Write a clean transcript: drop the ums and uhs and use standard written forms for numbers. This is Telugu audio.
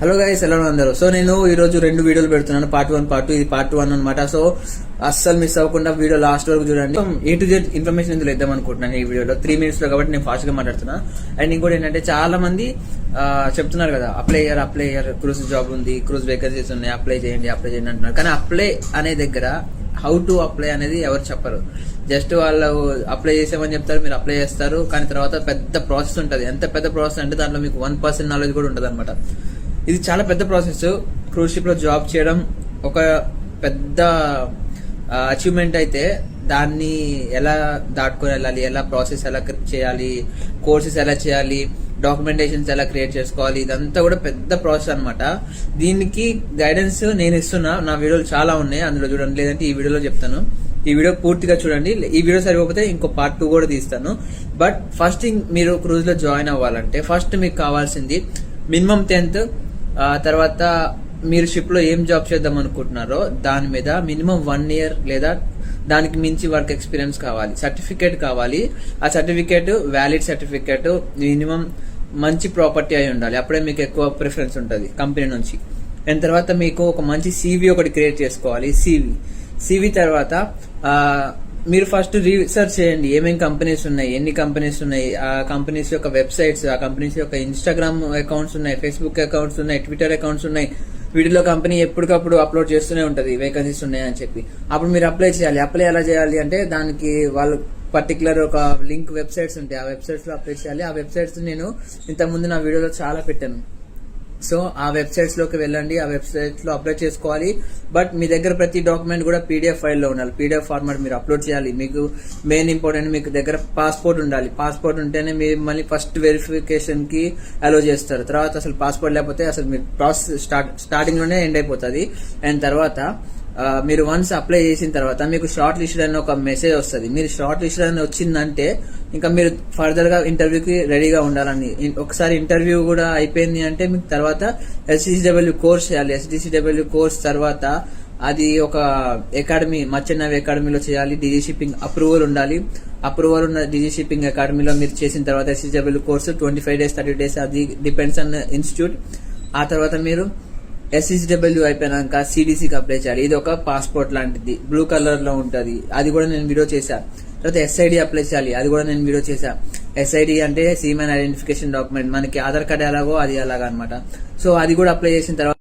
హలో గైస్, ఎలా అందరూ. సో నేను ఈ రోజు 2 వీడియోలు పెడుతున్నాను, పార్ట్ 1 పార్ట్ 2. ఇది పార్ట్ 1 అనమాట. సో అస్సలు మిస్ అవ్వకుండా వీడియో లాస్ట్ వరకు చూడండి. A to Z ఇన్ఫర్మేషన్ ఇందులో ఇద్దాం అనుకుంటున్నాను ఈ వీడియోలో 3 minutes లో, కాబట్టి నేను ఫాస్ట్ గా మాట్లాడుతున్నా. అండ్ ఇంకోటి ఏంటంటే, చాలా మంది చెప్తున్నారు కదా, అప్లై అయ్యారు, క్రూజ్ జాబ్ ఉంది, క్రూజ్ వేకెన్సీస్ ఉన్నాయి, అప్లై చేయండి అంటున్నారు. కానీ అప్లై అనే దగ్గర హౌ టు అప్లై అనేది ఎవరు చెప్పరు. జస్ట్ వాళ్ళు అప్లై చేసామని చెప్తారు, మీరు అప్లై చేస్తారు. కానీ తర్వాత పెద్ద ప్రాసెస్ ఉంటుంది. ఎంత పెద్ద ప్రాసెస్ అంటే దాంట్లో మీకు 1% నాలెడ్జ్ కూడా ఉంటుంది అనమాట. ఇది చాలా పెద్ద ప్రాసెస్. క్రూజ్ షిప్ లో జాబ్ చేయడం ఒక పెద్ద అచీవ్మెంట్ అయితే, దాన్ని ఎలా దాటుకొని వెళ్ళాలి, ఎలా ప్రాసెస్ ఎలా చేయాలి, కోర్సెస్ ఎలా చేయాలి, డాక్యుమెంటేషన్స్ ఎలా క్రియేట్ చేసుకోవాలి, ఇదంతా కూడా పెద్ద ప్రాసెస్ అనమాట. దీనికి గైడెన్స్ నేను ఇస్తున్నా. నా వీడియోలు చాలా ఉన్నాయి, అందులో చూడండి. లేదంటే ఈ వీడియోలో చెప్తాను. ఈ వీడియో పూర్తిగా చూడండి. ఈ వీడియో సరిపోతే ఇంకో పార్ట్ 2 కూడా తీస్తాను. బట్ ఫస్ట్ మీరు క్రూజ్ లో జాయిన్ అవ్వాలంటే ఫస్ట్ మీకు కావాల్సింది మినిమం 10th. తర్వాత మీరు షిప్ లో ఏం జాబ్ చేద్దాం అనుకుంటున్నారో దాని మీద మినిమం 1 year లేదా దానికి మించి వర్క్ ఎక్స్పీరియన్స్ కావాలి. సర్టిఫికేట్ కావాలి. ఆ సర్టిఫికేట్ వ్యాలిడ్ సర్టిఫికేట్, మినిమం మంచి ప్రాపర్టీ అయి ఉండాలి. అప్పుడే మీకు ఎక్కువ ప్రిఫరెన్స్ ఉంటుంది కంపెనీ నుంచి. అండ్ తర్వాత మీకు ఒక మంచి CV ఒకటి క్రియేట్ చేసుకోవాలి. CV తర్వాత మీరు ఫస్ట్ రీసెర్చ్ చేయండి, ఏమేమి కంపెనీస్ ఉన్నాయి, ఎన్ని కంపెనీస్ ఉన్నాయి, ఆ కంపెనీస్ యొక్క వెబ్సైట్స్, ఆ కంపెనీస్ యొక్క ఇన్స్టాగ్రామ్ అకౌంట్స్ ఉన్నాయి, ఫేస్బుక్ అకౌంట్స్ ఉన్నాయి, ట్విట్టర్ అకౌంట్స్ ఉన్నాయి. వీటిలో కంపెనీ ఎప్పటికప్పుడు అప్లోడ్ చేస్తూనే ఉంటుంది వేకెన్సీస్ ఉన్నాయని చెప్పి. అప్పుడు మీరు అప్లై చేయాలి. అప్లై ఎలా చేయాలి అంటే, దానికి వాళ్ళు పర్టికులర్ ఒక లింక్ వెబ్సైట్స్ ఉంటాయి, ఆ వెబ్సైట్స్ లో అప్లై చేయాలి. ఆ వెబ్సైట్స్ నేను ఇంతకుముందు నా వీడియోలో చాలా పెట్టాను. సో ఆ వెబ్సైట్స్ లోకి వెళ్ళండి, ఆ వెబ్సైట్స్ లో అప్లై చేసుకోవాలి. బట్ మీ దగ్గర ప్రతి డాక్యుమెంట్ కూడా PDF ఫైల్లో ఉండాలి. PDF ఫార్మాట్ మీరు అప్లోడ్ చేయాలి. మీకు మెయిన్ ఇంపార్టెంట్, మీకు దగ్గర పాస్పోర్ట్ ఉండాలి. పాస్పోర్ట్ ఉంటేనే మిమ్మల్ని ఫస్ట్ వెరిఫికేషన్ కి అలో చేస్తారు. తర్వాత అసలు పాస్పోర్ట్ లేకపోతే అసలు మీరు ప్రాసెస్ స్టార్టింగ్ లోనే ఎండ్ అయిపోతుంది. అండ్ తర్వాత మీరు వన్స్ అప్లై చేసిన తర్వాత మీకు షార్ట్ లిస్టెడ్ అని ఒక మెసేజ్ వస్తుంది. మీరు షార్ట్ లిస్టెడ్ అని వచ్చిందంటే ఇంకా మీరు ఫర్దర్ గా ఇంటర్వ్యూకి రెడీగా ఉండాలని. ఒకసారి ఇంటర్వ్యూ కూడా అయిపోయింది అంటే మీకు తర్వాత STCW కోర్స్ చేయాలి. STCW కోర్స్ తర్వాత అది ఒక అకాడమీ, మర్చెంట్ నేవీ అకాడమీలో చేయాలి. DG షిప్పింగ్ అప్రూవల్ ఉండాలి. అప్రూవల్ ఉన్న DG షిప్పింగ్ అకాడమీలో మీరు చేసిన తర్వాత STCW కోర్సు 25 days 30 days, అది డిపెండ్స్ ఆన్ ఇన్స్టిట్యూట్. ఆ తర్వాత మీరు STCW అయిపోయినాక CDCకి అప్లై చేయాలి. ఇది ఒక పాస్పోర్ట్ లాంటిది, బ్లూ కలర్ లో ఉంటది. అది కూడా నేను వీడియో చేశా. తర్వాత SID అప్లై చేయాలి. అది కూడా నేను వీడియో చేశా. SID అంటే సీమెన్ ఐడెంటిఫికేషన్ డాక్యుమెంట్. మనకి ఆధార్ కార్డ్ ఎలాగో అది అలాగా అనమాట. సో అది కూడా అప్లై చేసిన తర్వాత